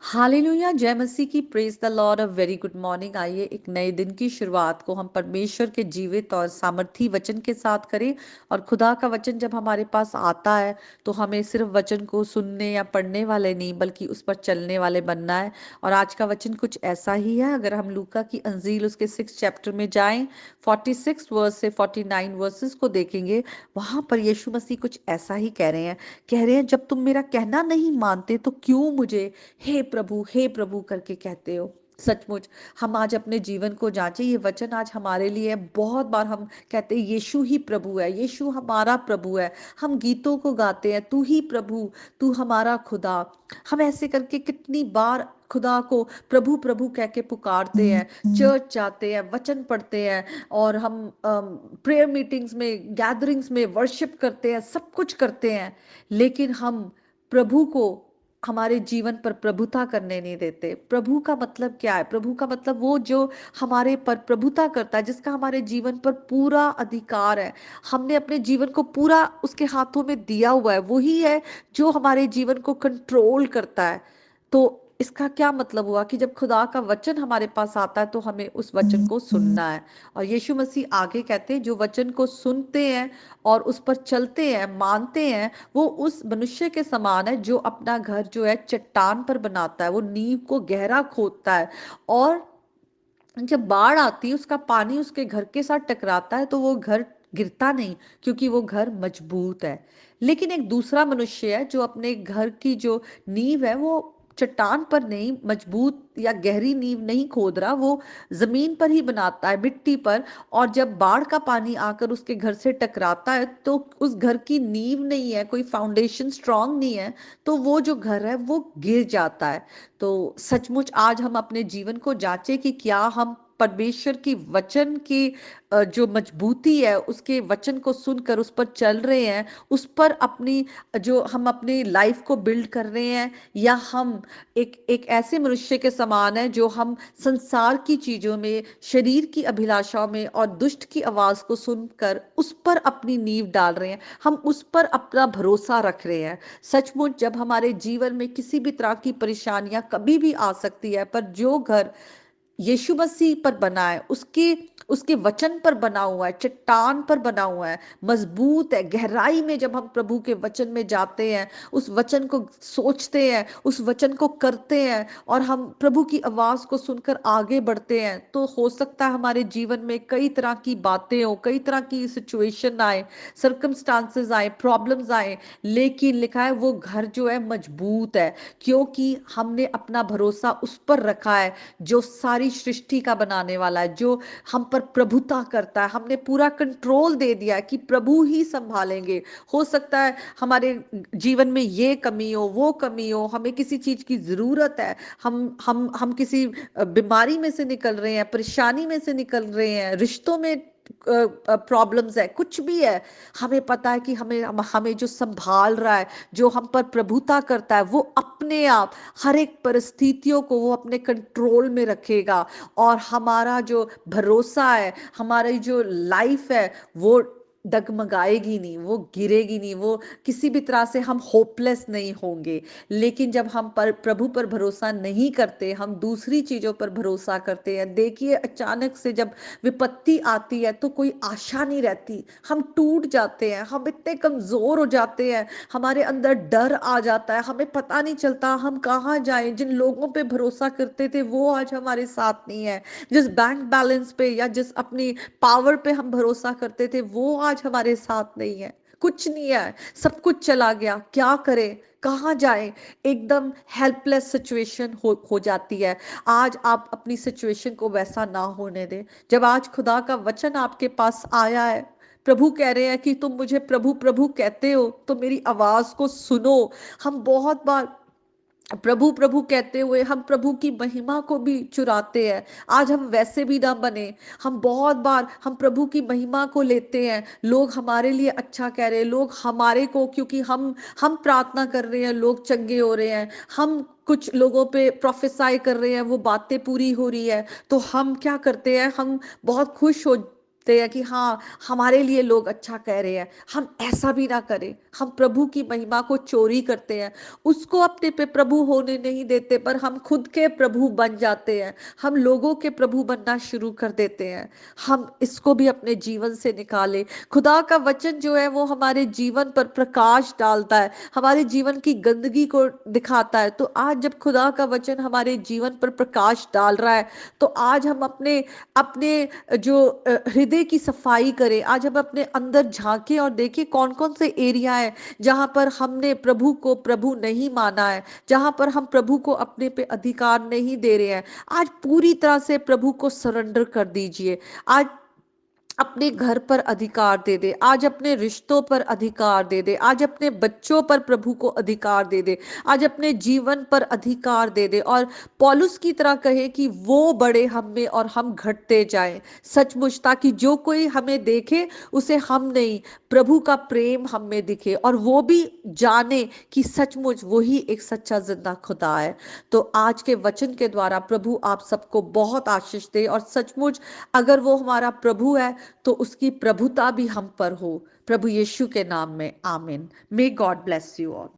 Hallelujah, जय मसीह की। Praise the Lord. A very good morning. आइए एक नए दिन की शुरुआत को हम परमेश्वर के जीवित और सामर्थी वचन के साथ करें। और खुदा का वचन जब हमारे पास आता है तो हमें सिर्फ वचन को सुनने या पढ़ने वाले नहीं बल्कि उस पर चलने वाले बनना है। और आज का वचन कुछ ऐसा ही है। अगर हम लूका की अंजील उसके 6 चैप्टर में जाएं, 46 वर्स से 49 वर्सेस को देखेंगे, वहां पर यीशु मसीह कुछ ऐसा ही कह रहे हैं, जब तुम मेरा कहना नहीं मानते तो क्यों मुझे हे प्रभु करके कहते हो। सचमुच हम आज अपने जीवन को जांचें। ये वचन आज हमारे लिए है। बहुत बार हम कहते हैं यीशु ही प्रभु है, यीशु हमारा प्रभु है। हम गीतों को गाते हैं, तू ही प्रभु, तू हमारा खुदा। हम ऐसे करके कितनी बार खुदा को प्रभु प्रभु कह के पुकारते हैं। चर्च जाते हैं, वचन पढ़ते हैं, और हम प्रेयर मीटिंग्स में, गैदरिंग्स में वर्शिप करते हैं, सब कुछ करते हैं। लेकिन हम प्रभु को हमारे जीवन पर प्रभुता करने नहीं देते। प्रभु का मतलब क्या है? प्रभु का मतलब वो जो हमारे पर प्रभुता करता है, जिसका हमारे जीवन पर पूरा अधिकार है। हमने अपने जीवन को पूरा उसके हाथों में दिया हुआ है। वही है जो हमारे जीवन को कंट्रोल करता है। तो इसका क्या मतलब हुआ कि जब खुदा का वचन हमारे पास आता है तो हमें उस वचन को सुनना है। और यीशु मसीह आगे कहते हैं, जो वचन को सुनते हैं और उस पर चलते हैं, मानते हैं, वो उस मनुष्य के समान है जो अपना घर जो है चट्टान पर बनाता है। वो नींव को गहरा खोदता है, और जब बाढ़ आती है, उसका पानी उसके घर के साथ टकराता है तो वो घर गिरता नहीं, क्योंकि वो घर मजबूत है। लेकिन एक दूसरा मनुष्य है जो अपने घर की जो नींव है वो चट्टान पर नहीं, मजबूत या गहरी नींव नहीं खोद रहा, वो जमीन पर ही बनाता है, मिट्टी पर। और जब बाढ़ का पानी आकर उसके घर से टकराता है तो उस घर की नींव नहीं है, कोई फाउंडेशन स्ट्रांग नहीं है, तो वो जो घर है वो गिर जाता है। तो सचमुच आज हम अपने जीवन को जांचें कि क्या हम परमेश्वर की वचन की जो मजबूती है, उसके वचन को सुनकर उस पर चल रहे हैं, उस पर अपनी जो हम अपनी लाइफ को बिल्ड कर रहे हैं, या हम एक एक ऐसे मनुष्य के समान है जो हम संसार की चीजों में, शरीर की अभिलाषाओं में और दुष्ट की आवाज को सुनकर उस पर अपनी नींव डाल रहे हैं, हम उस पर अपना भरोसा रख रहे हैं। सचमुच जब हमारे जीवन में किसी भी तरह की परेशानियां कभी भी आ सकती है, पर जो घर यीशु मसीह पर बना है, उसके उसके वचन पर बना हुआ है, चट्टान पर बना हुआ है, मजबूत है, गहराई में जब हम प्रभु के वचन में जाते हैं, उस वचन को सोचते हैं, उस वचन को करते हैं, और हम प्रभु की आवाज को सुनकर आगे बढ़ते हैं, तो हो सकता है हमारे जीवन में कई तरह की बातें हो, कई तरह की सिचुएशन आए, सर्कमस्टांसेस आए, प्रॉब्लम्स आए, लेकिन लिखा है वो घर जो है मजबूत है, क्योंकि हमने अपना भरोसा उस पर रखा है जो सारी सृष्टि का बनाने वाला है, जो हम पर प्रभुता करता है। हमने पूरा कंट्रोल दे दिया है कि प्रभु ही संभालेंगे। हो सकता है हमारे जीवन में ये कमी हो, वो कमी हो, हमें किसी चीज की जरूरत है, हम किसी बीमारी में से निकल रहे हैं, परेशानी में से निकल रहे हैं, रिश्तों में प्रॉब्लम्स है, कुछ भी है, हमें पता है कि हमें जो संभाल रहा है, जो हम पर प्रभुता करता है, वो अपने आप हर एक परिस्थितियों को वो अपने कंट्रोल में रखेगा। और हमारा जो भरोसा है, हमारी जो लाइफ है, वो डगमगाएगी नहीं, वो गिरेगी नहीं, वो किसी भी तरह से हम होपलेस नहीं होंगे। लेकिन जब हम पर प्रभु पर भरोसा नहीं करते, हम दूसरी चीजों पर भरोसा करते हैं, देखिए अचानक से जब विपत्ति आती है तो कोई आशा नहीं रहती, हम टूट जाते हैं, हम इतने कमजोर हो जाते हैं, हमारे अंदर डर आ जाता है, हमें पता नहीं चलता हम कहाँ जाएं। जिन लोगों पे भरोसा करते थे वो आज हमारे साथ नहीं है, जिस बैंक बैलेंस पे या जिस अपनी पावर पे हम भरोसा करते थे वो आज हमारे साथ नहीं है। कुछ नहीं है, सब कुछ चला गया, क्या करें, कहाँ जाए, एकदम हेल्पलेस सिचुएशन हो जाती है। आज आप अपनी सिचुएशन को वैसा ना होने दें। जब आज खुदा का वचन आपके पास आया है, प्रभु कह रहे हैं कि तुम मुझे प्रभु प्रभु कहते हो तो मेरी आवाज को सुनो। हम बहुत बार प्रभु प्रभु कहते हुए हम प्रभु की महिमा को भी चुराते हैं। आज हम वैसे भी ना बने। हम बहुत बार हम प्रभु की महिमा को लेते हैं, लोग हमारे लिए अच्छा कह रहे हैं, लोग हमारे को, क्योंकि हम प्रार्थना कर रहे हैं, लोग चंगे हो रहे हैं, हम कुछ लोगों पे प्रोफेसाई कर रहे हैं, वो बातें पूरी हो रही है, तो हम क्या करते हैं, हम बहुत खुश हो ते हैं कि हाँ, हमारे लिए लोग अच्छा कह रहे हैं, हम ऐसा भी ना करें। हम प्रभु की महिमा को चोरी करते हैं, उसको अपने पे प्रभु होने नहीं देते, पर हम खुद के प्रभु बन जाते हैं। हम लोगों के प्रभु बनना शुरू कर देते हैं। हम इसको भी अपने जीवन से निकालें। खुदा का वचन जो है वो हमारे जीवन पर प्रकाश डालता है, हमारे जीवन की गंदगी को दिखाता है। तो आज जब खुदा का वचन हमारे जीवन पर प्रकाश डाल रहा है, तो आज हम अपने अपने जो हृदय की सफाई करें। आज हम अपने अंदर झांकें और देखें कौन कौन से एरिया है जहां पर हमने प्रभु को प्रभु नहीं माना है, जहां पर हम प्रभु को अपने पे अधिकार नहीं दे रहे हैं। आज पूरी तरह से प्रभु को सरेंडर कर दीजिए। आज अपने घर पर अधिकार दे दे, आज अपने रिश्तों पर अधिकार दे दे, आज अपने बच्चों पर प्रभु को अधिकार दे दे, आज अपने जीवन पर अधिकार दे दे, और पौलुस की तरह कहे कि वो बढ़े हम में और हम घटते जाएं। सचमुच, ताकि जो कोई हमें देखे उसे हम नहीं, प्रभु का प्रेम हम में दिखे, और वो भी जाने कि सचमुच वही एक सच्चा जिंदा खुदा है। तो आज के वचन के द्वारा प्रभु आप सबको बहुत आशीष दे, और सचमुच अगर वो हमारा प्रभु है तो उसकी प्रभुता भी हम पर हो। प्रभु यीशु के नाम में आमीन। May God bless you all.